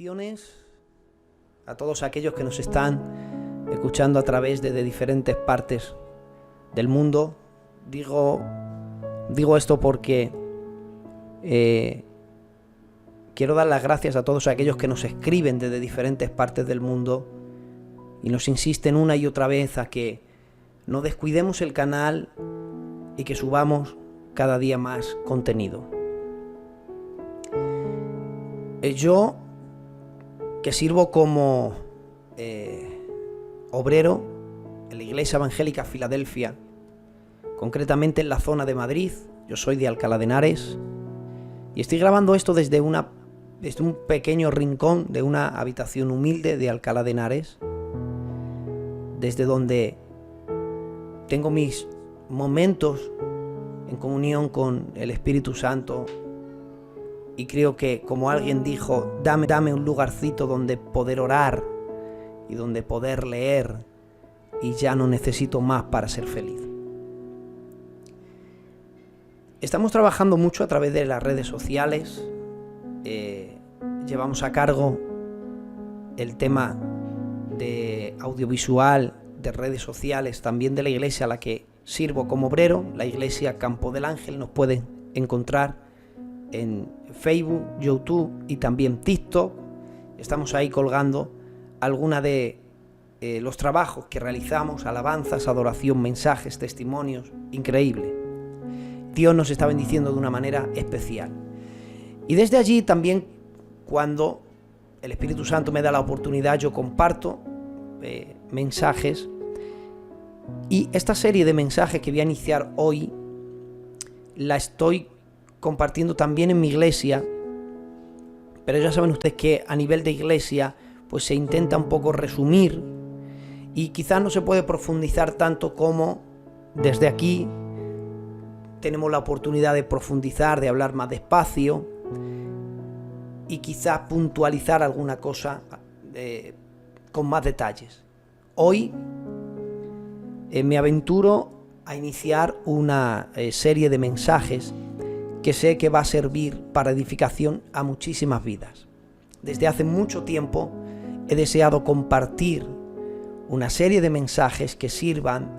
Bendiciones a todos aquellos que nos están escuchando a través de diferentes partes del mundo. Digo esto porque quiero dar las gracias a todos aquellos que nos escriben desde diferentes partes del mundo y nos insisten una y otra vez a que no descuidemos el canal y que subamos cada día más contenido. Yo, que sirvo como obrero en la Iglesia Evangélica Filadelfia, concretamente en la zona de Madrid, yo soy de Alcalá de Henares, y estoy grabando esto desde un pequeño rincón de una habitación humilde de Alcalá de Henares, desde donde tengo mis momentos en comunión con el Espíritu Santo. Y creo que, como alguien dijo, dame un lugarcito donde poder orar y donde poder leer, y ya no necesito más para ser feliz. Estamos trabajando mucho a través de las redes sociales. Llevamos a cargo el tema de audiovisual, de redes sociales, también de la iglesia a la que sirvo como obrero, la iglesia Campo del Ángel. Nos pueden encontrar en Facebook, YouTube y también TikTok. Estamos ahí colgando alguna de los trabajos que realizamos: alabanzas, adoración, mensajes, testimonios. Increíble. Dios nos está bendiciendo de una manera especial. Y desde allí también, cuando el Espíritu Santo me da la oportunidad, yo comparto mensajes. Y esta serie de mensajes que voy a iniciar hoy la estoy compartiendo también en mi iglesia, pero ya saben ustedes que a nivel de iglesia pues se intenta un poco resumir y quizás no se puede profundizar tanto como desde aquí tenemos la oportunidad de profundizar, de hablar más despacio y quizás puntualizar alguna cosa con más detalles. Hoy me aventuro a iniciar una serie de mensajes que sé que va a servir para edificación a muchísimas vidas. Desde hace mucho tiempo he deseado compartir una serie de mensajes que sirvan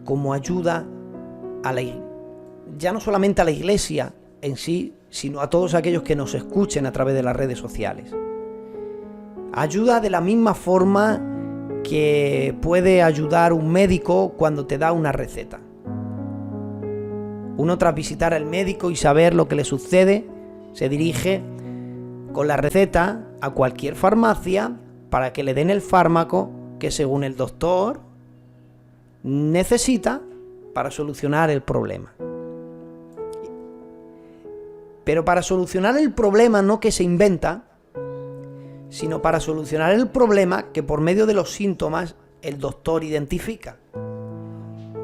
como ayuda a ya no solamente a la iglesia en sí, sino a todos aquellos que nos escuchen a través de las redes sociales. Ayuda de la misma forma que puede ayudar un médico cuando te da una receta. Uno, tras visitar al médico y saber lo que le sucede, se dirige con la receta a cualquier farmacia para que le den el fármaco que, según el doctor, necesita para solucionar el problema. Pero para solucionar el problema no que se inventa, sino para solucionar el problema que por medio de los síntomas el doctor identifica.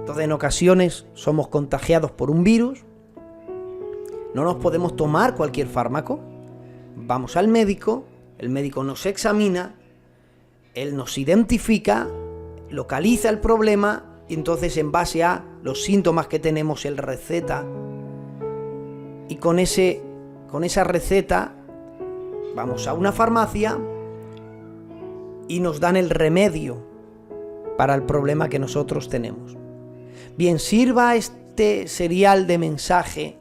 Entonces, en ocasiones somos contagiados por un virus, no nos podemos tomar cualquier fármaco, vamos al médico, el médico nos examina, él nos identifica, localiza el problema y entonces, en base a los síntomas que tenemos, él receta, y con esa receta vamos a una farmacia y nos dan el remedio para el problema que nosotros tenemos. Bien, sirva este serial de mensaje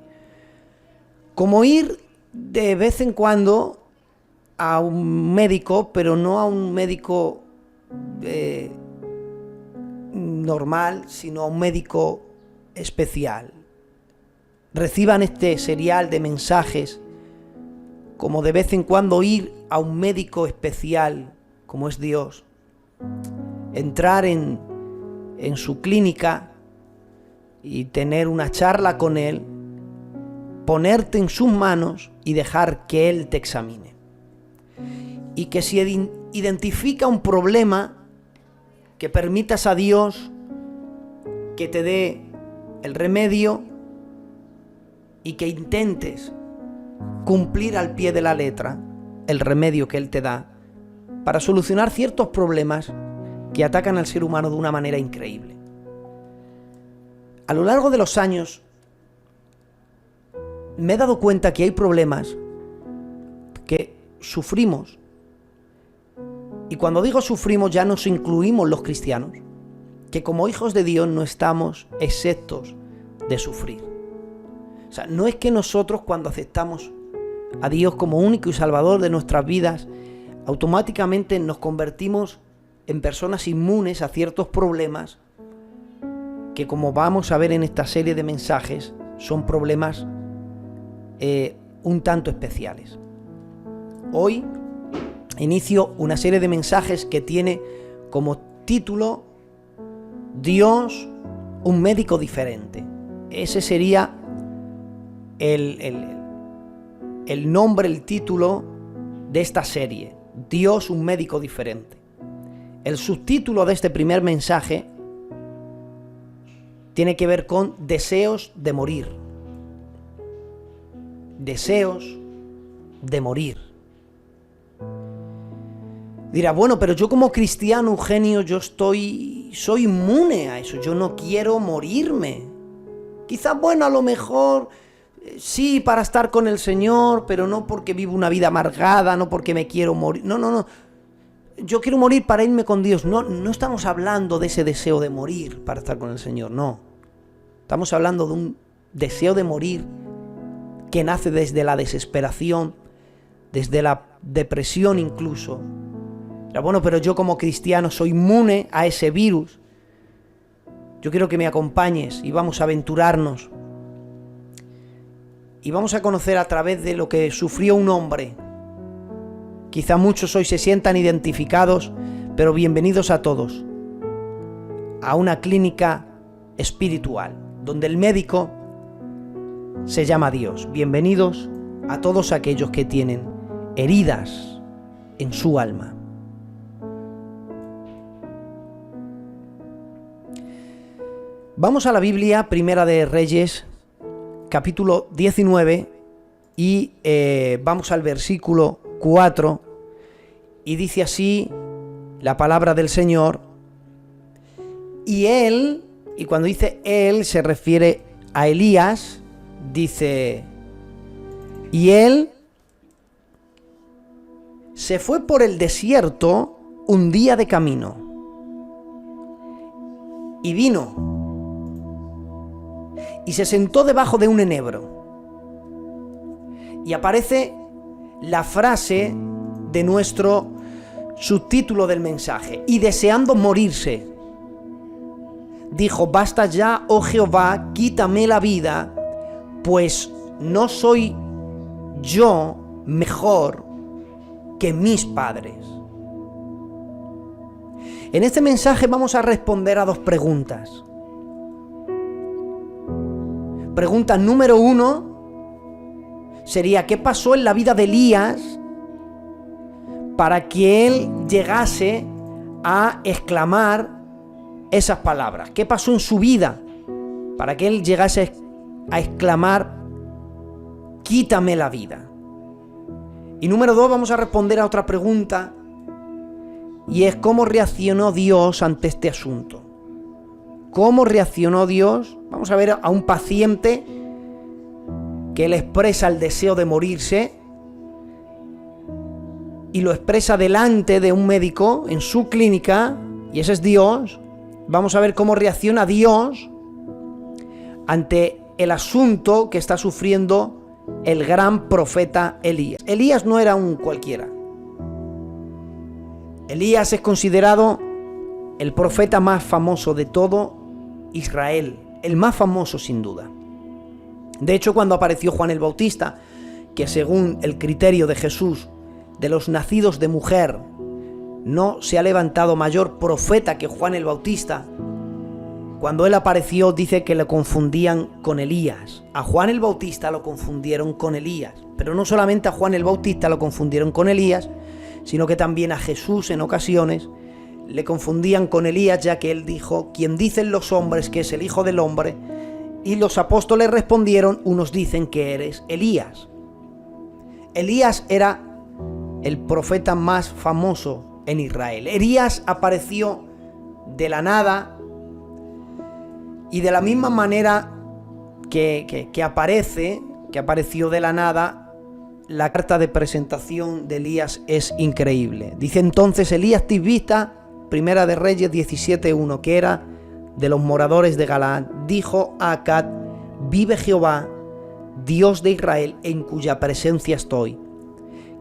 como ir de vez en cuando a un médico, pero no a un médico normal, sino a un médico especial. Reciban este serial de mensajes como de vez en cuando ir a un médico especial, como es Dios. Entrar en su clínica y tener una charla con Él, ponerte en sus manos y dejar que Él te examine. Y que si identifica un problema, que permitas a Dios que te dé el remedio y que intentes cumplir al pie de la letra el remedio que Él te da para solucionar ciertos problemas que atacan al ser humano de una manera increíble. A lo largo de los años me he dado cuenta que hay problemas que sufrimos Y cuando digo sufrimos ya nos incluimos los cristianos, que como hijos de Dios no estamos exentos de sufrir. O sea, no es que nosotros cuando aceptamos a Dios como único y salvador de nuestras vidas, automáticamente nos convertimos en personas inmunes a ciertos problemas que, como vamos a ver en esta serie de mensajes, son problemas un tanto especiales. Hoy inicio una serie de mensajes que tiene como título Dios, un médico diferente. Ese sería el nombre, el título de esta serie. Dios, un médico diferente. El subtítulo de este primer mensaje tiene que ver con deseos de morir. Deseos de morir. Dirá, bueno, pero yo como cristiano, Eugenio, soy inmune a eso. Yo no quiero morirme. Quizás, bueno, a lo mejor sí, para estar con el Señor, pero no porque vivo una vida amargada, no porque me quiero morir. No. Yo quiero morir para irme con Dios. No estamos hablando de ese deseo de morir para estar con el Señor, no. Estamos hablando de un deseo de morir que nace desde la desesperación, desde la depresión incluso. Bueno, pero yo como cristiano soy inmune a ese virus. Yo quiero que me acompañes y vamos a aventurarnos. Y vamos a conocer a través de lo que sufrió un hombre. Quizá muchos hoy se sientan identificados, pero bienvenidos a todos a una clínica espiritual, donde el médico se llama Dios. Bienvenidos a todos aquellos que tienen heridas en su alma. Vamos a la Biblia, Primera de Reyes, capítulo 19, y vamos al versículo 4, y dice así la palabra del Señor. Y él, y cuando dice él se refiere a Elías, dice, y él se fue por el desierto un día de camino, y vino, y se sentó debajo de un enebro. Y aparece la frase de nuestro subtítulo del mensaje. Y deseando morirse, dijo, basta ya, oh Jehová, quítame la vida, pues no soy yo mejor que mis padres. En este mensaje vamos a responder a dos preguntas. Pregunta número 1 sería, ¿qué pasó en la vida de Elías para que él llegase a exclamar esas palabras? ¿Qué pasó en su vida para que él llegase a exclamar, quítame la vida? Y número 2, vamos a responder a otra pregunta, y es ¿cómo reaccionó Dios ante este asunto? ¿Cómo reaccionó Dios? Vamos a ver a un paciente que él expresa el deseo de morirse y lo expresa delante de un médico en su clínica, y ese es Dios. Vamos a ver cómo reacciona Dios ante el asunto que está sufriendo el gran profeta Elías. Elías no era un cualquiera. Elías es considerado el profeta más famoso de todo Israel, el más famoso sin duda. De hecho, cuando apareció Juan el Bautista, que según el criterio de Jesús, de los nacidos de mujer, no se ha levantado mayor profeta que Juan el Bautista, cuando él apareció dice que le confundían con Elías. A Juan el Bautista lo confundieron con Elías, pero no solamente a Juan el Bautista lo confundieron con Elías, sino que también a Jesús en ocasiones le confundían con Elías, ya que él dijo, ¿quién dicen los hombres que es el Hijo del Hombre? Y los apóstoles respondieron, unos dicen que eres Elías. Elías era el profeta más famoso en Israel. Elías apareció de la nada, y de la misma manera que apareció de la nada, la carta de presentación de Elías es increíble. Dice entonces Elías Tisbita, Primera de Reyes 17:1, que era de los moradores de Galaad, dijo a Acab: vive Jehová, Dios de Israel, en cuya presencia estoy,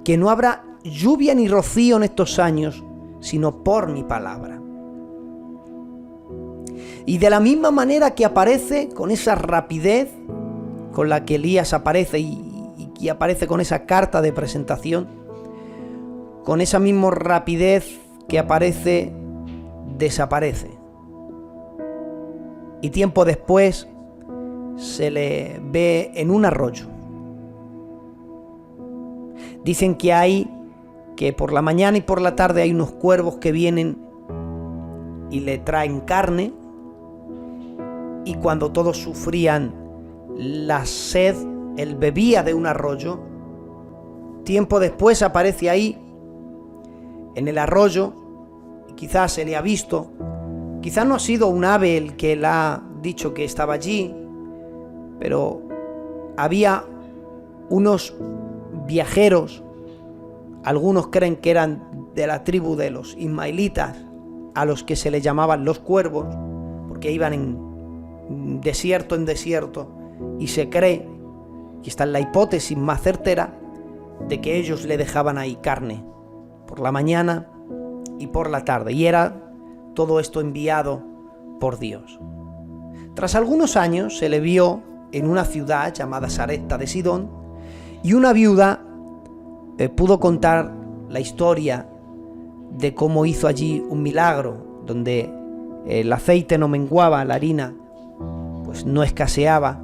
que no habrá lluvia ni rocío en estos años, sino por mi palabra. Y de la misma manera que aparece con esa rapidez con la que Elías aparece y aparece con esa carta de presentación, con esa misma rapidez que aparece, desaparece. Y tiempo después se le ve en un arroyo. Dicen que por la mañana y por la tarde hay unos cuervos que vienen y le traen carne, y cuando todos sufrían la sed, él bebía de un arroyo. Tiempo después aparece ahí, en el arroyo, y quizás se le ha visto, quizás no ha sido un ave el que le ha dicho que estaba allí, pero había unos viajeros, algunos creen que eran de la tribu de los ismaelitas, a los que se les llamaban los cuervos, porque iban en desierto en desierto, y se cree, y está en la hipótesis más certera, de que ellos le dejaban ahí carne, por la mañana y por la tarde, y era todo esto enviado por Dios. Tras algunos años se le vio en una ciudad llamada Sarepta de Sidón, y una viuda pudo contar la historia de cómo hizo allí un milagro, donde el aceite no menguaba, la harina pues no escaseaba.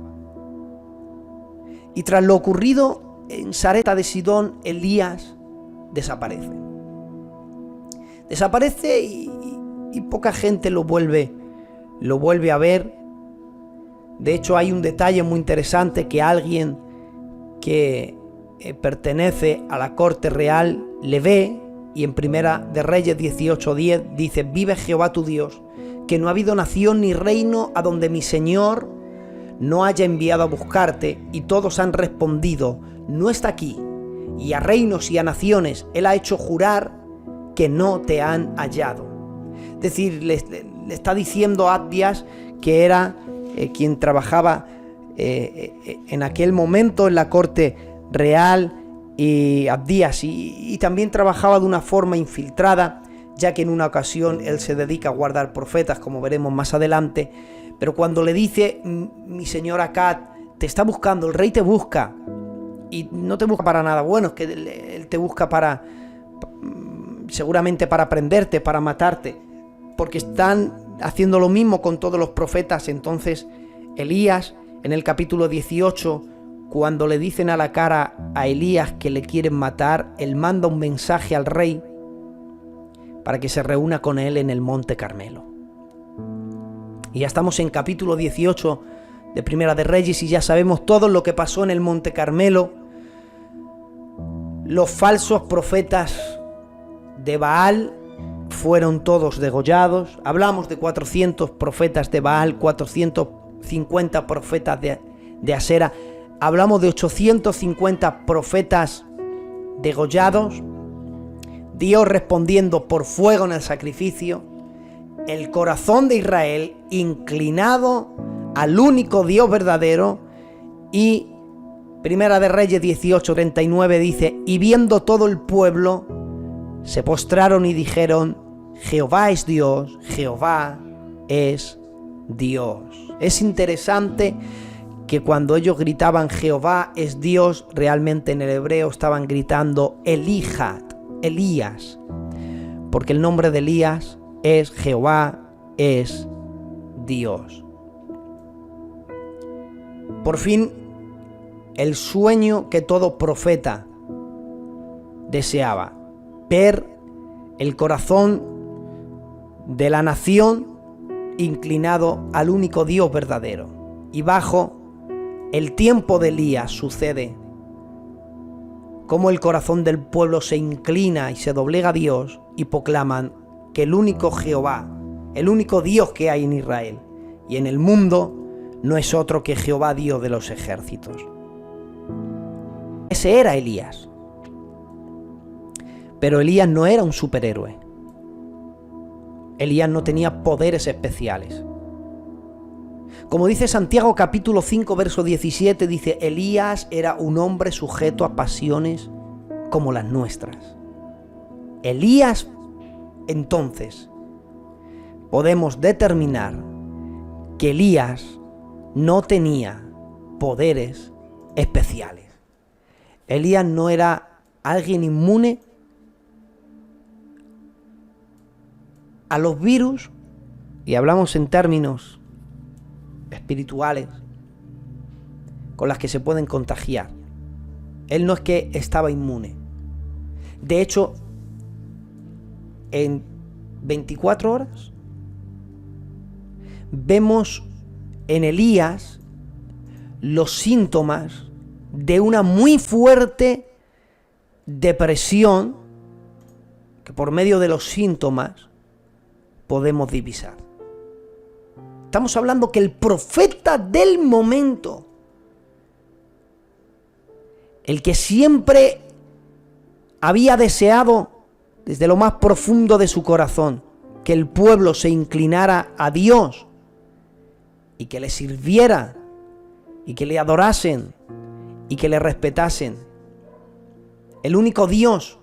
Y tras lo ocurrido en Sarepta de Sidón, Elías desaparece. Desaparece y poca gente lo vuelve a ver. De hecho, hay un detalle muy interesante, que alguien que pertenece a la corte real le ve, y en Primera de Reyes 18:10 dice: vive Jehová tu Dios, que no ha habido nación ni reino a donde mi Señor no haya enviado a buscarte. Y todos han respondido: no está aquí. Y a reinos y a naciones él ha hecho jurar que no te han hallado. Es decir, le está diciendo a Abdías, que era quien trabajaba en aquel momento en la corte real, y Abdías, y también trabajaba de una forma infiltrada, ya que en una ocasión él se dedica a guardar profetas, como veremos más adelante. Pero cuando le dice: mi señor Acab te está buscando, el rey te busca, y no te busca para nada bueno, es que él te busca seguramente para prenderte, para matarte, porque están haciendo lo mismo con todos los profetas. Entonces Elías, en el capítulo 18, cuando le dicen a la cara a Elías que le quieren matar, él manda un mensaje al rey para que se reúna con él en el monte Carmelo. Y ya estamos en capítulo 18 de Primera de Reyes, y ya sabemos todo lo que pasó en el monte Carmelo. Los falsos profetas de Baal fueron todos degollados. Hablamos de 400 profetas de Baal, 450 profetas de Asera. Hablamos de 850 profetas degollados. Dios respondiendo por fuego en el sacrificio. El corazón de Israel inclinado al único Dios verdadero. Y Primera de Reyes 18:39 dice: y viendo todo el pueblo, se postraron y dijeron: Jehová es Dios, Jehová es Dios. Es interesante que cuando ellos gritaban Jehová es Dios, realmente en el hebreo estaban gritando Elías, porque el nombre de Elías es Jehová es Dios. Por fin, el sueño que todo profeta deseaba: ver el corazón de la nación inclinado al único Dios verdadero. Y bajo el tiempo de Elías sucede cómo el corazón del pueblo se inclina y se doblega a Dios, y proclaman que el único Jehová, el único Dios que hay en Israel y en el mundo, no es otro que Jehová, Dios de los ejércitos. Ese era Elías. Pero Elías no era un superhéroe. Elías no tenía poderes especiales. Como dice Santiago capítulo 5 verso 17, dice: Elías era un hombre sujeto a pasiones como las nuestras. Elías, entonces, podemos determinar que Elías no tenía poderes especiales. Elías no era alguien inmune a los virus, y hablamos en términos espirituales, con las que se pueden contagiar. Él no es que estaba inmune. De hecho, en 24 horas vemos en Elías los síntomas de una muy fuerte depresión que por medio de los síntomas podemos divisar. Estamos hablando que el profeta del momento, el que siempre había deseado desde lo más profundo de su corazón que el pueblo se inclinara a Dios y que le sirviera y que le adorasen y que le respetasen, el único Dios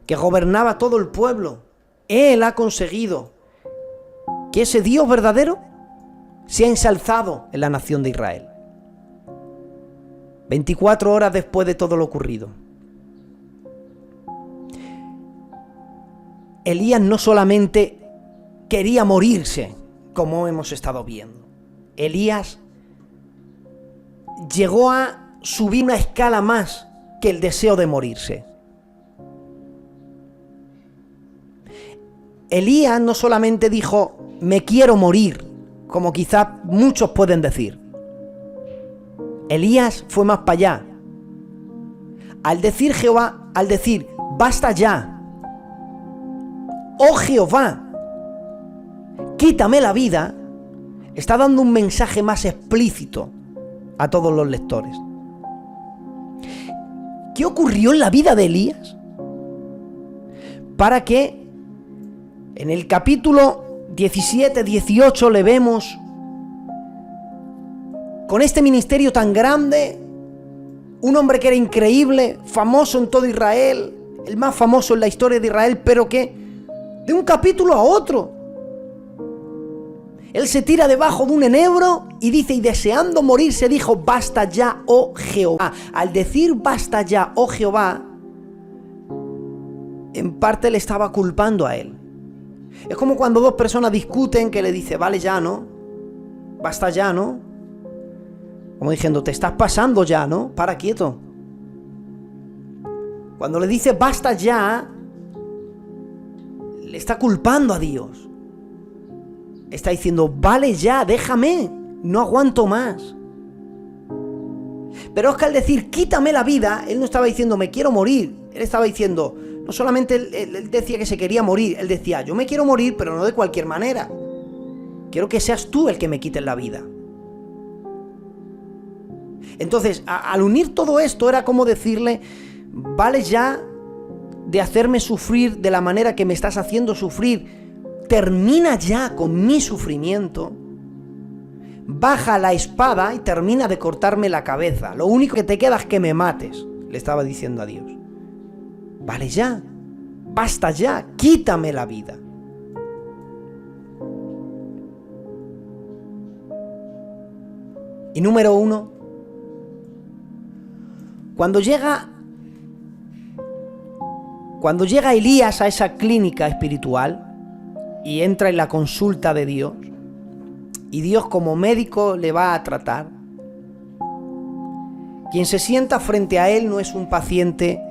que gobernaba todo el pueblo, Él ha conseguido que ese Dios verdadero sea ensalzado en la nación de Israel. 24 horas después de todo lo ocurrido, Elías no solamente quería morirse, como hemos estado viendo. Elías llegó a subir una escala más que el deseo de morirse. Elías no solamente dijo: me quiero morir, como quizás muchos pueden decir. Elías fue más para allá. Al decir Jehová, al decir basta ya, oh Jehová, quítame la vida, está dando un mensaje más explícito a todos los lectores. ¿Qué ocurrió en la vida de Elías? Para que en el capítulo 17-18 le vemos con este ministerio tan grande, un hombre que era increíble, famoso en todo Israel, el más famoso en la historia de Israel, pero que de un capítulo a otro, él se tira debajo de un enebro y dice: y deseando morirse dijo: basta ya, oh Jehová. Al decir basta ya, oh Jehová, en parte le estaba culpando a él. Es como cuando dos personas discuten, que le dice: vale ya, ¿no? Basta ya, ¿no? Como diciendo: te estás pasando ya, ¿no? Para quieto. Cuando le dice basta ya, le está culpando a Dios. Está diciendo: vale ya, déjame, no aguanto más. Pero es que al decir quítame la vida, él no estaba diciendo me quiero morir. Él estaba diciendo, no solamente él decía que se quería morir, él decía: yo me quiero morir, pero no de cualquier manera. Quiero que seas tú el que me quites la vida. Entonces, al unir todo esto, era como decirle: vale ya de hacerme sufrir de la manera que me estás haciendo sufrir. Termina ya con mi sufrimiento. Baja la espada y termina de cortarme la cabeza. Lo único que te queda es que me mates, le estaba diciendo a Dios. Vale ya, basta ya, quítame la vida. Y número 1, cuando llega Elías a esa clínica espiritual y entra en la consulta de Dios, y Dios como médico le va a tratar, quien se sienta frente a él no es un paciente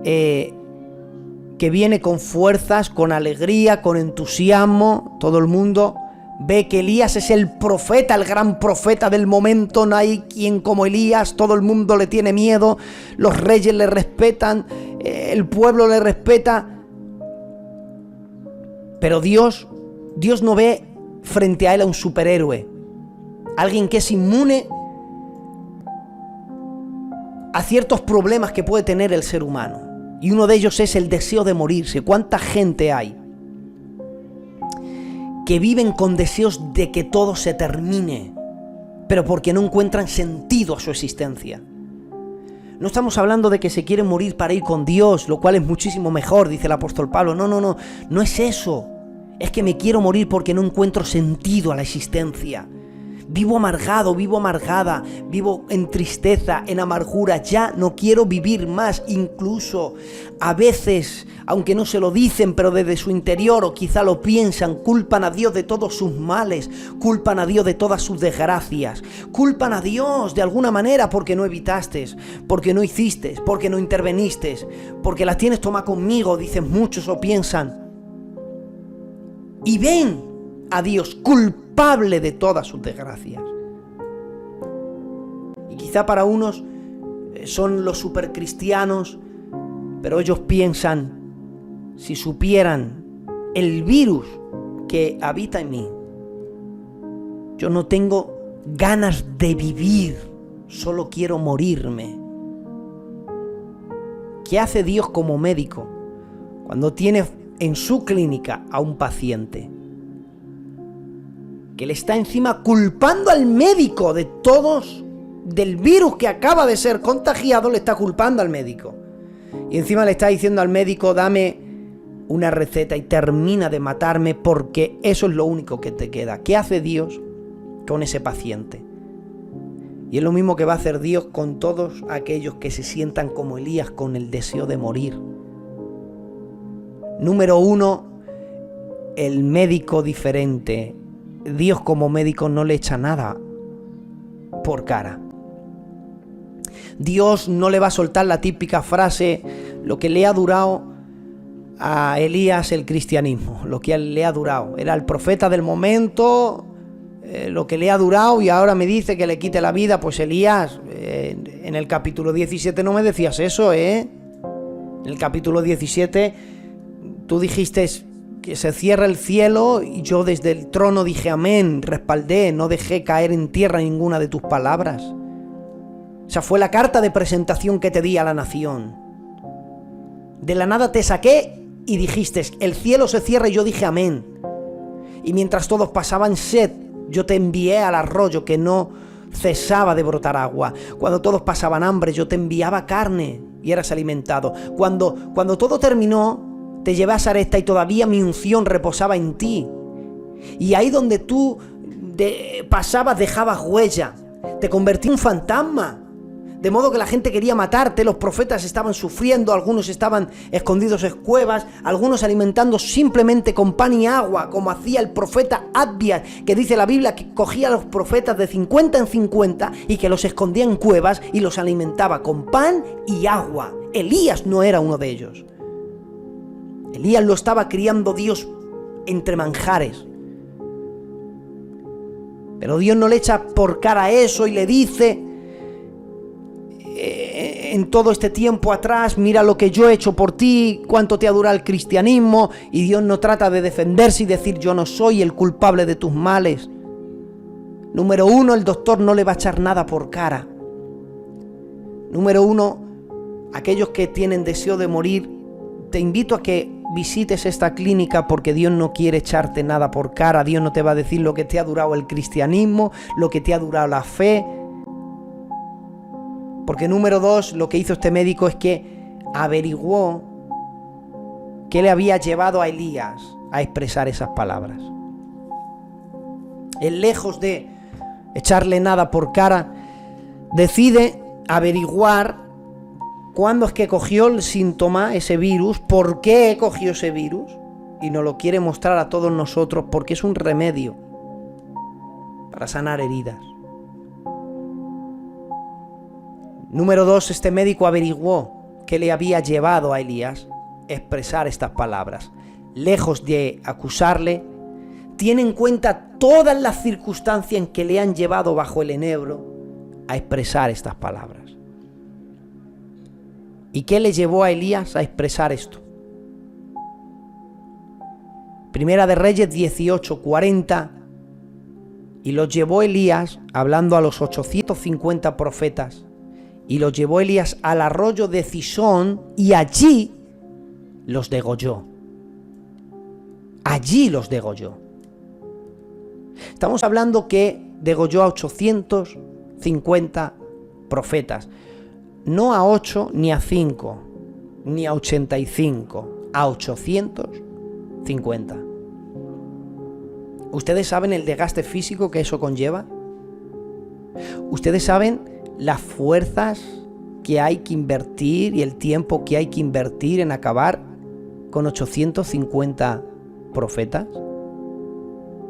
que viene con fuerzas, con alegría, con entusiasmo. Todo el mundo ve que Elías es el profeta, el gran profeta del momento. No hay quien como Elías, todo el mundo le tiene miedo, los reyes le respetan, el pueblo le respeta. Pero Dios no ve frente a él a un superhéroe, alguien que es inmune a ciertos problemas que puede tener el ser humano. Y uno de ellos es el deseo de morirse. ¿Cuánta gente hay que viven con deseos de que todo se termine, pero porque no encuentran sentido a su existencia? No estamos hablando de que se quieren morir para ir con Dios, lo cual es muchísimo mejor, dice el apóstol Pablo. No es eso. Es que me quiero morir porque no encuentro sentido a la existencia. Vivo amargado, vivo amargada, vivo en tristeza, en amargura, ya no quiero vivir más. Incluso a veces, aunque no se lo dicen, pero desde su interior o quizá lo piensan, culpan a Dios de todos sus males, culpan a Dios de todas sus desgracias, culpan a Dios de alguna manera porque no evitaste, porque no hiciste, porque no interveniste, porque las tienes tomar conmigo, dicen muchos o piensan. Y ven a Dios culpable de todas sus desgracias. Y quizá para unos son los supercristianos, pero ellos piensan, si supieran el virus que habita en mí, yo no tengo ganas de vivir, solo quiero morirme. ¿Qué hace Dios como médico cuando tiene en su clínica a un paciente que le está encima culpando al médico de todos, del virus que acaba de ser contagiado, le está culpando al médico? Y encima le está diciendo al médico, dame una receta y termina de matarme porque eso es lo único que te queda. ¿Qué hace Dios con ese paciente? Y es lo mismo que va a hacer Dios con todos aquellos que se sientan como Elías con el deseo de morir. Número 1, el médico diferente. Dios como médico no le echa nada por cara. Dios no le va a soltar la típica frase, lo que le ha durado a Elías el cristianismo, lo que le ha durado. Era el profeta del momento, lo que le ha durado, y ahora me dice que le quite la vida. Pues Elías, en el capítulo 17 no me decías eso, En el capítulo 17... tú dijiste que se cierra el cielo y yo desde el trono dije amén, respaldé, no dejé caer en tierra ninguna de tus palabras. Esa fue la carta de presentación que te di a la nación. De la nada te saqué y dijiste, el cielo se cierra, y yo dije amén. Y mientras todos pasaban sed, yo te envié al arroyo que no cesaba de brotar agua. Cuando todos pasaban hambre, yo te enviaba carne y eras alimentado. Cuando todo terminó, te llevé a Sarepta y todavía mi unción reposaba en ti. Y ahí donde tú pasabas dejabas huella. Te convertí en un fantasma. De modo que la gente quería matarte, los profetas estaban sufriendo, algunos estaban escondidos en cuevas, algunos alimentando simplemente con pan y agua, como hacía el profeta Abías, que dice la Biblia que cogía a los profetas de 50 en 50 y que los escondía en cuevas y los alimentaba con pan y agua. Elías no era uno de ellos. Elías lo estaba criando Dios entre manjares. Pero Dios no le echa por cara eso y le dice, en todo este tiempo atrás, mira lo que yo he hecho por ti, cuánto te ha durado el cristianismo. Y Dios no trata de defenderse y decir, yo no soy el culpable de tus males. Número 1, el doctor no le va a echar nada por cara. Número 1, aquellos que tienen deseo de morir, te invito a que visites esta clínica porque Dios no quiere echarte nada por cara. Dios no te va a decir lo que te ha durado el cristianismo, lo que te ha durado la fe. Porque número 2, lo que hizo este médico es que averiguó qué le había llevado a Elías a expresar esas palabras. Él, lejos de echarle nada por cara, decide averiguar cuándo es que cogió el síntoma, ese virus, por qué cogió ese virus, y nos lo quiere mostrar a todos nosotros porque es un remedio para sanar heridas. Número 2, este médico averiguó qué le había llevado a Elías a expresar estas palabras. Lejos de acusarle, tiene en cuenta todas las circunstancias en que le han llevado bajo el enebro a expresar estas palabras. ¿Y qué le llevó a Elías a expresar esto? Primera de Reyes 18:40. Y los llevó Elías, hablando a los 850 profetas, y los llevó Elías al arroyo de Cisón y allí los degolló. Allí los degolló. Estamos hablando que degolló a 850 profetas. No a 8, ni a 5, ni a 85, a 850. ¿Ustedes saben el desgaste físico que eso conlleva? ¿Ustedes saben las fuerzas que hay que invertir y el tiempo que hay que invertir en acabar con 850 profetas?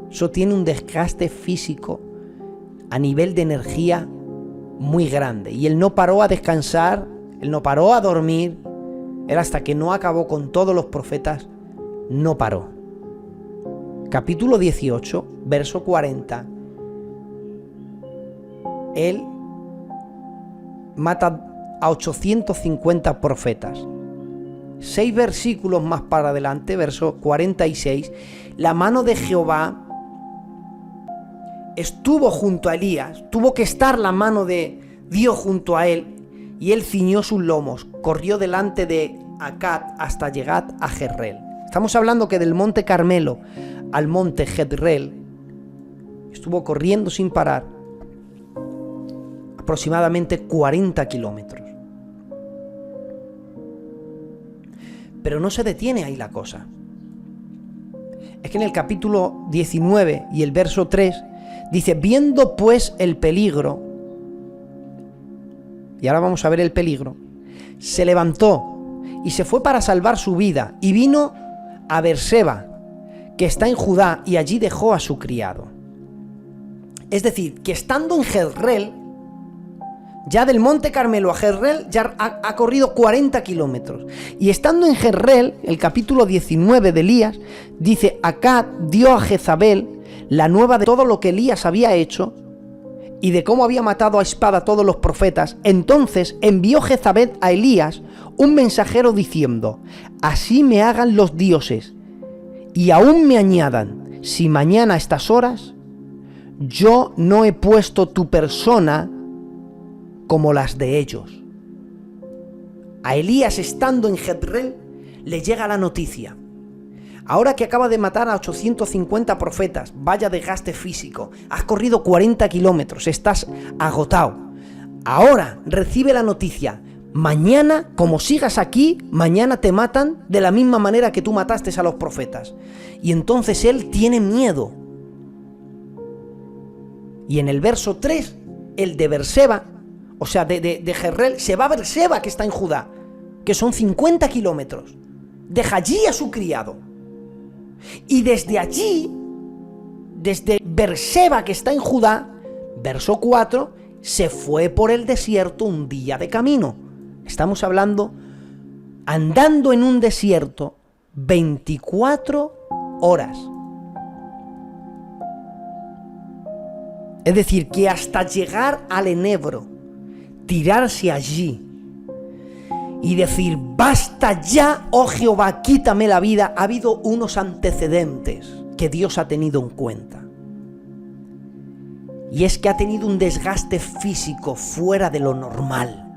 Eso tiene un desgaste físico a nivel de energía muy grande. Y él no paró a descansar, él no paró a dormir, él hasta que no acabó con todos los profetas, no paró. Capítulo 18, verso 40. Él mata a 850 profetas. 6 versículos más para adelante, verso 46, la mano de Jehová estuvo junto a Elías, tuvo que estar la mano de Dios junto a él, y él ciñó sus lomos, corrió delante de Acad hasta llegar a Jezreel. Estamos hablando que del monte Carmelo al monte Jezreel estuvo corriendo sin parar aproximadamente 40 kilómetros. Pero no se detiene ahí la cosa. Es que en el capítulo 19 y el verso 3 dice: viendo pues el peligro, y ahora vamos a ver el peligro, se levantó y se fue para salvar su vida, y vino a Beerseba, que está en Judá, y allí dejó a su criado. Es decir, que estando en Jezreel, ya del monte Carmelo a Jezreel ya ha corrido 40 kilómetros. Y estando en Jezreel, el capítulo 19 de Elías, dice: Acad dio a Jezabel la nueva de todo lo que Elías había hecho y de cómo había matado a espada a todos los profetas. Entonces envió Jezabel a Elías un mensajero diciendo: así me hagan los dioses y aún me añadan, si mañana a estas horas yo no he puesto tu persona como las de ellos. A Elías, estando en Jezreel, le llega la noticia: ahora que acaba de matar a 850 profetas, vaya desgaste físico, has corrido 40 kilómetros, estás agotado. Ahora recibe la noticia: mañana, como sigas aquí, mañana te matan de la misma manera que tú mataste a los profetas. Y entonces él tiene miedo. Y en el verso 3, el de Beerseba, o sea, de Jezreel, se va a Beerseba, que está en Judá, que son 50 kilómetros. Deja allí a su criado. Y desde allí, desde Beerseba, que está en Judá, verso 4, se fue por el desierto un día de camino. Estamos hablando, andando en un desierto 24 horas. Es decir, que hasta llegar al Enebro, tirarse allí y decir: basta ya, oh Jehová, quítame la vida, ha habido unos antecedentes que Dios ha tenido en cuenta. Y es que ha tenido un desgaste físico fuera de lo normal.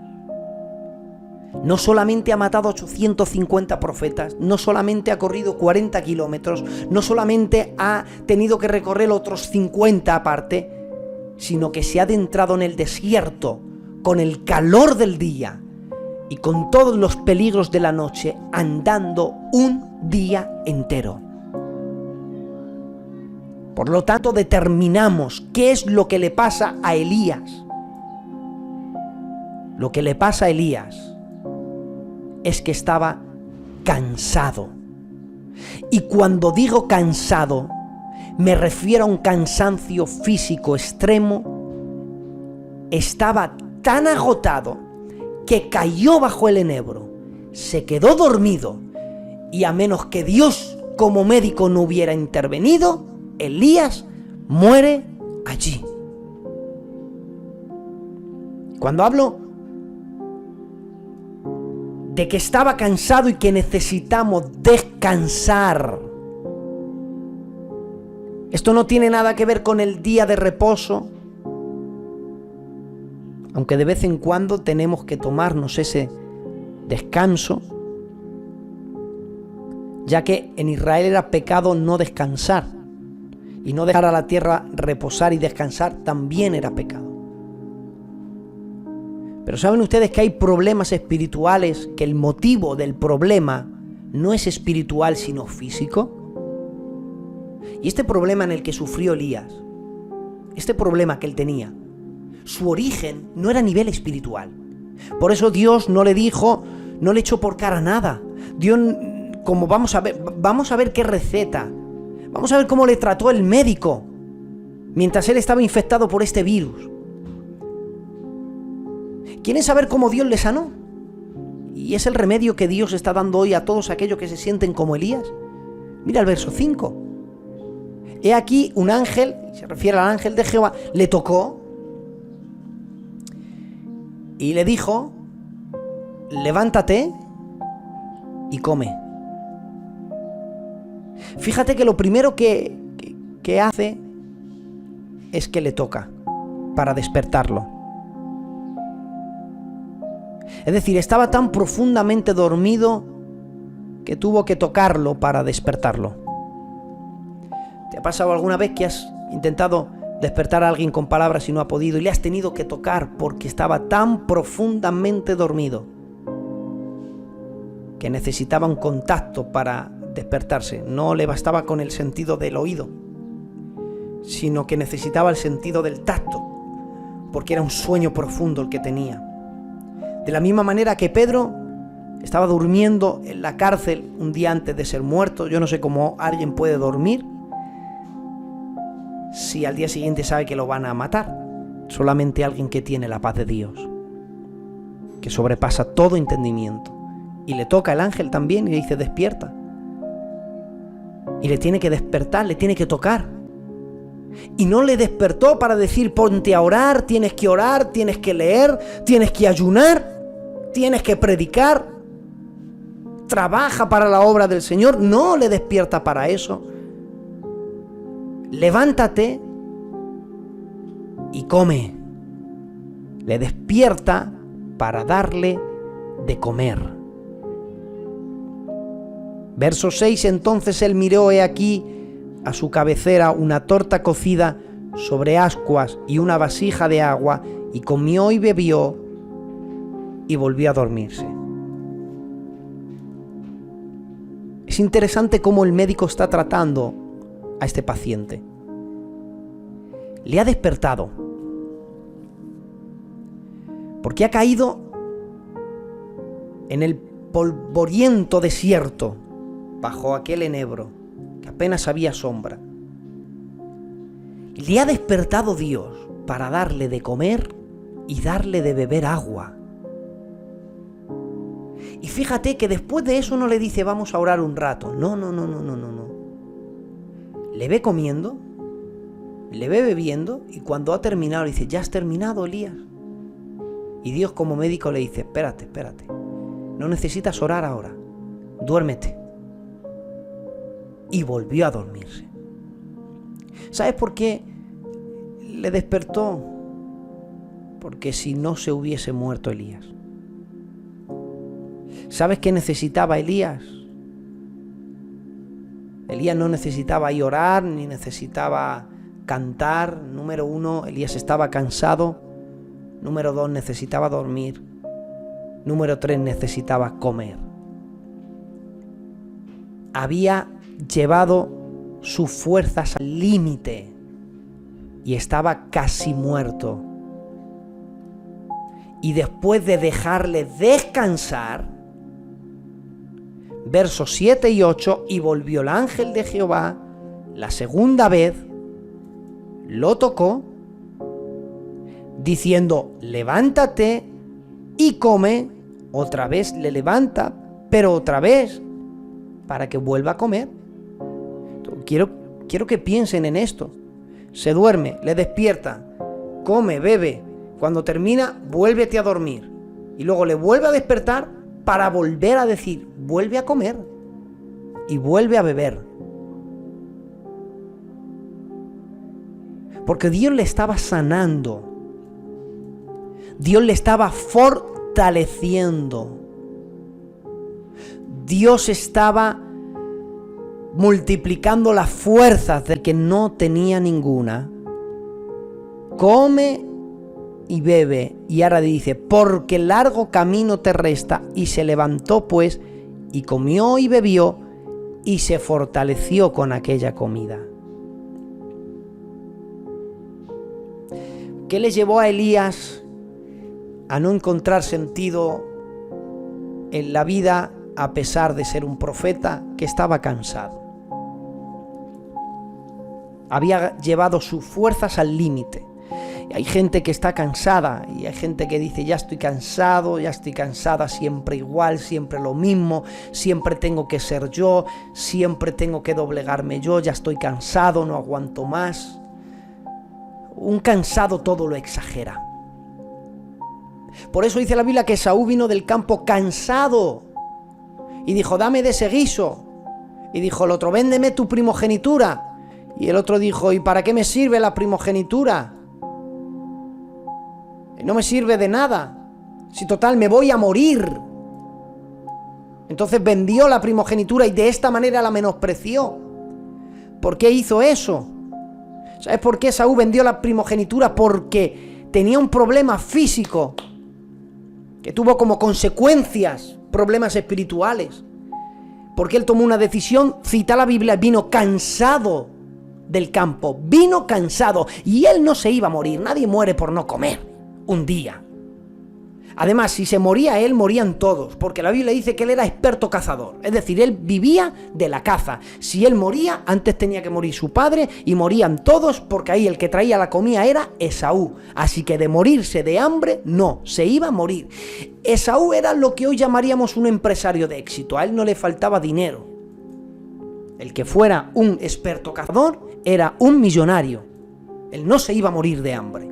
No solamente ha matado a 850 profetas, no solamente ha corrido 40 kilómetros, no solamente ha tenido que recorrer otros 50 aparte, sino que se ha adentrado en el desierto con el calor del día y con todos los peligros de la noche, andando un día entero. Por lo tanto, determinamos qué es lo que le pasa a Elías. Lo que le pasa a Elías es que estaba cansado. Y cuando digo cansado, me refiero a un cansancio físico extremo. Estaba tan agotado que cayó bajo el enebro, se quedó dormido, y a menos que Dios como médico no hubiera intervenido, Elías muere allí. Cuando hablo de que estaba cansado y que necesitamos descansar, esto no tiene nada que ver con el día de reposo. aunque de vez en cuando tenemos que tomarnos ese descanso, ya que en Israel era pecado no descansar, y no dejar a la tierra reposar y descansar también era pecado. Pero ¿saben ustedes que hay problemas espirituales, que el motivo del problema no es espiritual sino físico? Y este problema en el que sufrió Elías, este problema que él tenía, su origen no era a nivel espiritual. Por eso Dios no le dijo, no le echó por cara nada. Dios, como vamos a ver qué receta, vamos a ver cómo le trató el médico mientras él estaba infectado por este virus. ¿Quieren saber cómo Dios le sanó? Y es el remedio que Dios está dando hoy a todos aquellos que se sienten como Elías. Mira el verso 5. He aquí un ángel, se refiere al ángel de Jehová, le tocó y le dijo, levántate y come. Fíjate que lo primero que hace es que le toca para despertarlo. Es decir, estaba tan profundamente dormido que tuvo que tocarlo para despertarlo. ¿Te ha pasado alguna vez que has intentado despertar a alguien con palabras y no ha podido y le has tenido que tocar porque estaba tan profundamente dormido que necesitaba un contacto para despertarse? No le bastaba con el sentido del oído, sino que necesitaba el sentido del tacto, porque era un sueño profundo el que tenía. De la misma manera que Pedro estaba durmiendo en la cárcel un día antes de ser muerto. Yo no sé cómo alguien puede dormir si al día siguiente sabe que lo van a matar. Solamente alguien que tiene la paz de Dios, que sobrepasa todo entendimiento. Y le toca el ángel también y le dice, despierta. Y le tiene que despertar, le tiene que tocar. Y no le despertó para decir, ponte a orar, tienes que leer, tienes que ayunar, tienes que predicar, trabaja para la obra del Señor. No le despierta para eso. Levántate y come. Le despierta para darle de comer. Verso 6, entonces él miró, he aquí, a su cabecera una torta cocida sobre ascuas y una vasija de agua, y comió y bebió, y volvió a dormirse. Es interesante cómo el médico está tratando a este paciente. Le ha despertado, porque ha caído en el polvoriento desierto, bajo aquel enebro, que apenas había sombra. Le ha despertado Dios para darle de comer y darle de beber agua. Y fíjate que después de eso no le dice, vamos a orar un rato. No. Le ve comiendo, le ve bebiendo, y cuando ha terminado le dice, ¿ya has terminado, Elías? Y Dios como médico le dice, espérate. No necesitas orar ahora. Duérmete. Y volvió a dormirse. ¿Sabes por qué le despertó? Porque si no se hubiese muerto Elías. ¿Sabes qué necesitaba Elías? Elías no necesitaba ir a orar, ni necesitaba cantar. Número 1, Elías estaba cansado. Número 2, necesitaba dormir. Número 3, necesitaba comer. Había llevado sus fuerzas al límite y estaba casi muerto. Y después de dejarle descansar, versos 7 y 8, y volvió el ángel de Jehová la segunda vez, lo tocó, diciendo, levántate y come. Otra vez le levanta, pero otra vez, para que vuelva a comer. Quiero que piensen en esto. Se duerme, le despierta, come, bebe. Cuando termina, vuélvete a dormir. Y luego le vuelve a despertar para volver a decir, vuelve a comer y vuelve a beber. Porque Dios le estaba sanando Dios le estaba fortaleciendo. Dios estaba multiplicando las fuerzas del que no tenía ninguna. Come y bebe. Y ahora dice, porque largo camino te resta. Y se levantó pues, y comió y bebió, y se fortaleció con aquella comida. ¿Qué le llevó a Elías a no encontrar sentido en la vida a pesar de ser un profeta? Que estaba cansado. Había llevado sus fuerzas al límite. Hay gente que está cansada y hay gente que dice, ya estoy cansado, ya estoy cansada, siempre igual, siempre lo mismo, siempre tengo que ser yo, siempre tengo que doblegarme yo, ya estoy cansado, no aguanto más. Un cansado todo lo exagera. Por eso dice la Biblia que Esaú vino del campo cansado y dijo, dame de ese guiso. Y dijo el otro, véndeme tu primogenitura. Y el otro dijo, ¿y para qué me sirve la primogenitura? No me sirve de nada. Si total me voy a morir. Entonces vendió la primogenitura y de esta manera la menospreció. ¿Por qué hizo eso? ¿Sabes por qué Esaú vendió la primogenitura? Porque tenía un problema físico que tuvo como consecuencias problemas espirituales. Porque él tomó una decisión, cita la Biblia, vino cansado del campo, vino cansado y él no se iba a morir. Nadie muere por no comer un día. Además, si se moría él, morían todos, porque la Biblia dice que él era experto cazador, es decir, él vivía de la caza. Si él moría, antes tenía que morir su padre y morían todos, porque ahí el que traía la comida era Esaú. Así que de morirse de hambre, no, se iba a morir. Esaú era lo que hoy llamaríamos un empresario de éxito, a él no le faltaba dinero. El que fuera un experto cazador era un millonario, él no se iba a morir de hambre.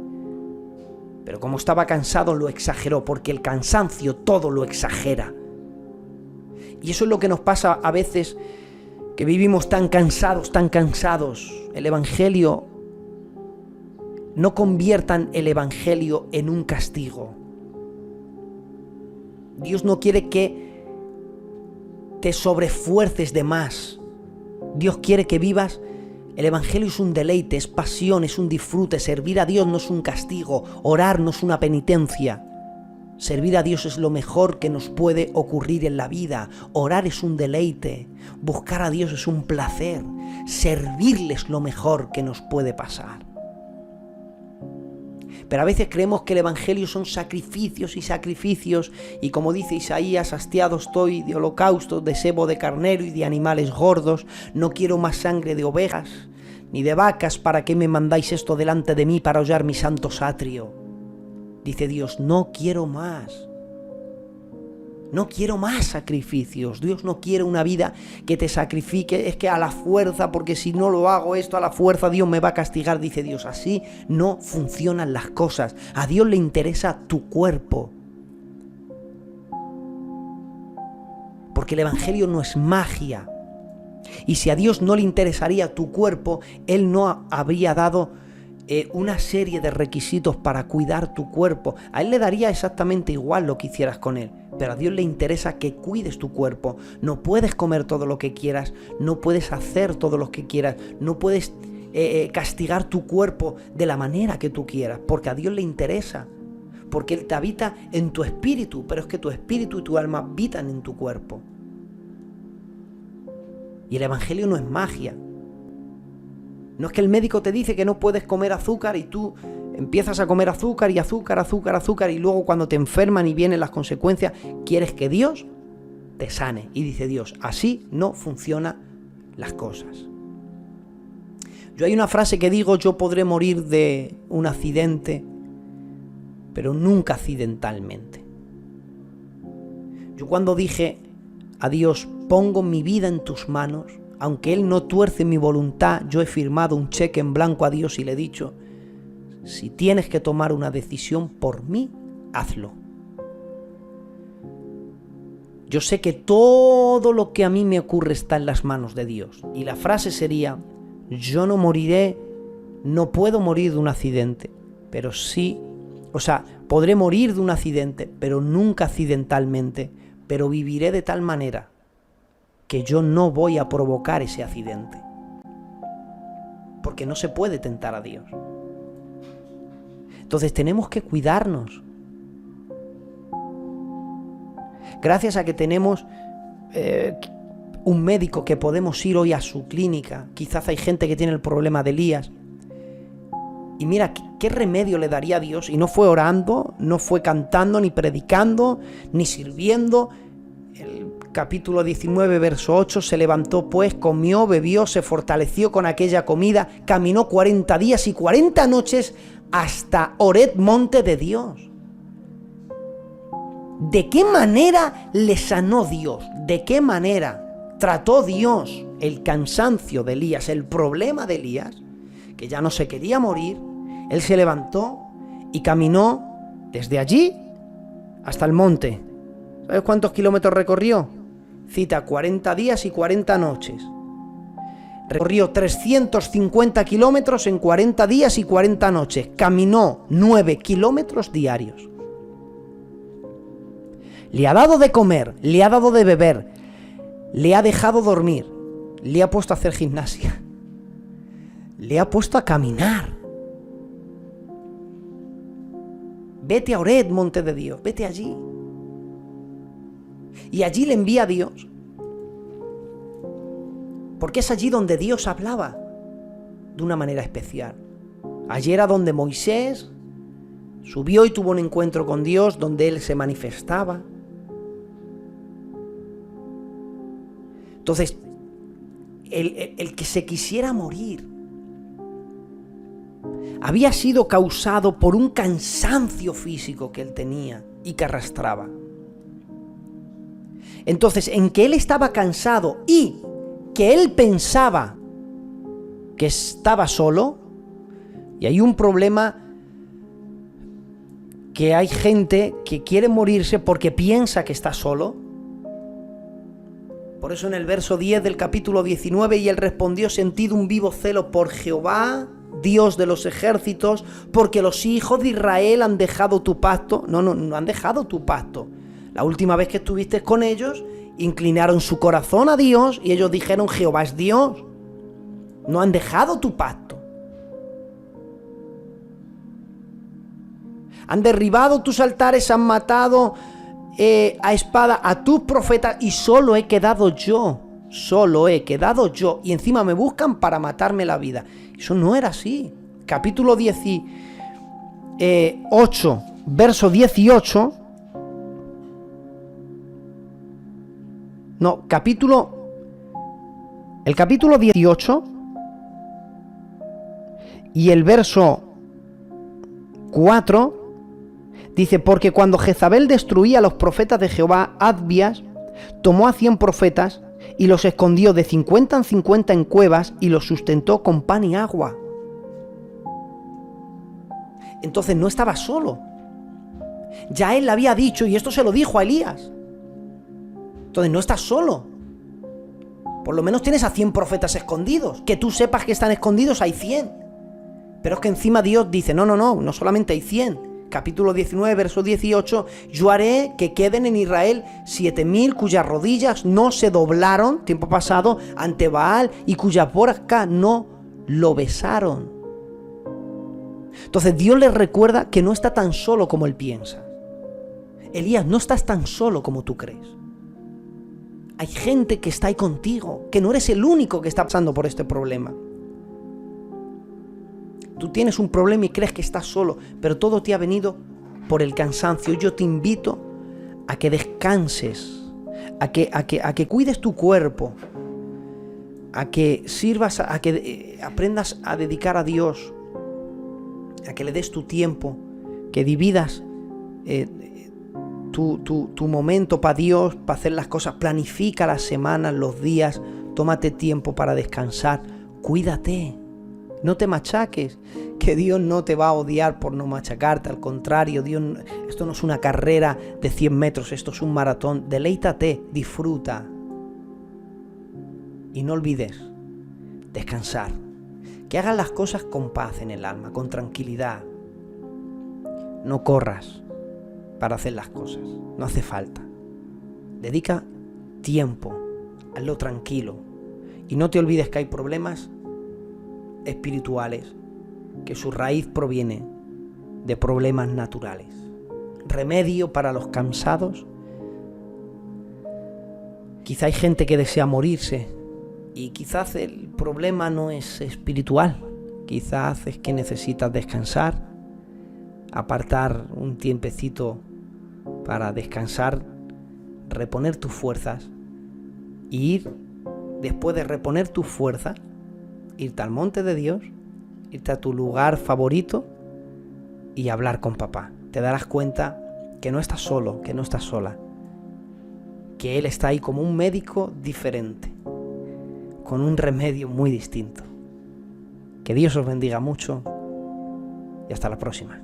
Pero como estaba cansado lo exageró, porque el cansancio todo lo exagera. Y eso es lo que nos pasa a veces, que vivimos tan cansados, tan cansados. El Evangelio, no conviertan el Evangelio en un castigo. Dios no quiere que te sobrefuerces de más. Dios quiere que vivas. El Evangelio es un deleite, es pasión, es un disfrute. Servir a Dios no es un castigo, orar no es una penitencia. Servir a Dios es lo mejor que nos puede ocurrir en la vida. Orar es un deleite, buscar a Dios es un placer, servirle es lo mejor que nos puede pasar. Pero a veces creemos que el Evangelio son sacrificios y sacrificios, y como dice Isaías, hastiado estoy de holocaustos, de sebo de carnero y de animales gordos, no quiero más sangre de ovejas, ni de vacas, ¿para qué me mandáis esto delante de mí para hollar mi santo atrio? Dice Dios, no quiero más. No quiero más sacrificios. Dios no quiere una vida que te sacrifique, es que a la fuerza, porque si no lo hago esto a la fuerza, Dios me va a castigar, dice Dios. Así no funcionan las cosas. A Dios le interesa tu cuerpo. Porque el Evangelio no es magia. Y si a Dios no le interesaría tu cuerpo, Él no habría dado una serie de requisitos para cuidar tu cuerpo. A Él le daría exactamente igual lo que hicieras con Él, pero a Dios le interesa que cuides tu cuerpo. No puedes comer todo lo que quieras, no puedes hacer todo lo que quieras, no puedes castigar tu cuerpo de la manera que tú quieras, porque a Dios le interesa, porque Él te habita en tu espíritu, pero es que tu espíritu y tu alma habitan en tu cuerpo. Y el Evangelio no es magia. No es que el médico te dice que no puedes comer azúcar y tú empiezas a comer azúcar y azúcar y luego cuando te enferman y vienen las consecuencias, quieres que Dios te sane. Y dice Dios, así no funcionan las cosas. Yo hay una frase que digo, yo podré morir de un accidente, pero nunca accidentalmente. Yo cuando dije a Dios, pongo mi vida en tus manos, aunque Él no tuerce mi voluntad, yo he firmado un cheque en blanco a Dios y le he dicho, si tienes que tomar una decisión por mí, hazlo. Yo sé que todo lo que a mí me ocurre está en las manos de Dios. Y la frase sería, yo no moriré, no puedo morir de un accidente, pero sí O sea, podré morir de un accidente, pero nunca accidentalmente, pero viviré de tal manera que yo no voy a provocar ese accidente. Porque no se puede tentar a Dios. Entonces tenemos que cuidarnos. Gracias a que tenemos un médico que podemos ir hoy a su clínica, quizás hay gente que tiene el problema de Elías, y mira, ¿qué remedio le daría a Dios? Y no fue orando, no fue cantando, ni predicando, ni sirviendo. El capítulo 19, verso 8, se levantó pues, comió, bebió, se fortaleció con aquella comida, caminó 40 días y 40 noches hasta Horeb, monte de Dios. ¿De qué manera le sanó Dios? ¿De qué manera trató Dios el cansancio de Elías, el problema de Elías? Que ya no se quería morir. Él se levantó y caminó desde allí hasta el monte. ¿Sabes cuántos kilómetros recorrió? Cita 40 días y 40 noches. Recorrió 350 kilómetros en 40 días y 40 noches. Caminó 9 kilómetros diarios. Le ha dado de comer, le ha dado de beber, le ha dejado dormir, le ha puesto a hacer gimnasia, le ha puesto a caminar. Vete a Horeb, monte de Dios, vete allí. Y allí le envía a Dios, porque es allí donde Dios hablaba de una manera especial. Allí era donde Moisés subió y tuvo un encuentro con Dios, donde Él se manifestaba. Entonces, el que se quisiera morir había sido causado por un cansancio físico que él tenía y que arrastraba. Entonces, en que él estaba cansado y que él pensaba que estaba solo, y hay un problema, que hay gente que quiere morirse porque piensa que está solo. Por eso en el verso 10 del capítulo 19, y él respondió: sentid un vivo celo por Jehová, Dios de los ejércitos, porque los hijos de Israel han dejado tu pacto. No han dejado tu pacto. La última vez que estuviste con ellos, inclinaron su corazón a Dios y ellos dijeron: Jehová es Dios. No han dejado tu pacto. Han derribado tus altares, han matado a espada a tus profetas, y solo he quedado yo. Y encima me buscan para matarme la vida. Eso no era así. Capítulo 8, verso 18. El capítulo 18 y el verso 4 dice: porque cuando Jezabel destruía a los profetas de Jehová, Abías tomó a 100 profetas y los escondió de 50 en 50 en cuevas y los sustentó con pan y agua. Entonces no estaba solo. Ya él le había dicho, y esto se lo dijo a Elías. Entonces no estás solo. Por lo menos tienes a 100 profetas escondidos. Que tú sepas que están escondidos, hay 100. Pero es que encima Dios dice: no solamente hay 100. Capítulo 19, verso 18, yo haré que queden en Israel 7,000 cuyas rodillas no se doblaron, tiempo pasado, ante Baal, y cuyas bocas no lo besaron. Entonces Dios les recuerda que no está tan solo como él piensa. Elías, no estás tan solo como tú crees. Hay gente que está ahí contigo, que no eres el único que está pasando por este problema. Tú tienes un problema y crees que estás solo, pero todo te ha venido por el cansancio. Yo te invito a que descanses, a que cuides tu cuerpo, a que sirvas, a que aprendas a dedicar a Dios, a que le des tu tiempo, que dividas tu momento para Dios, para hacer las cosas. Planifica las semanas, los días, tómate tiempo para descansar, cuídate. No te machaques, que Dios no te va a odiar por no machacarte, al contrario, esto no es una carrera de 100 metros, esto es un maratón. Deleítate, disfruta. Y no olvides descansar, que hagas las cosas con paz en el alma, con tranquilidad. No corras para hacer las cosas, no hace falta. Dedica tiempo, hazlo tranquilo y no te olvides que hay problemas espirituales, que su raíz proviene de problemas naturales. Remedio para los cansados. Quizá hay gente que desea morirse y quizás el problema no es espiritual, quizás es que necesitas descansar, apartar un tiempecito para descansar, reponer tus fuerzas y ir, después de reponer tus fuerzas, irte al monte de Dios, irte a tu lugar favorito y hablar con papá. Te darás cuenta que no estás solo, que no estás sola, que Él está ahí como un médico diferente, con un remedio muy distinto. Que Dios os bendiga mucho y hasta la próxima.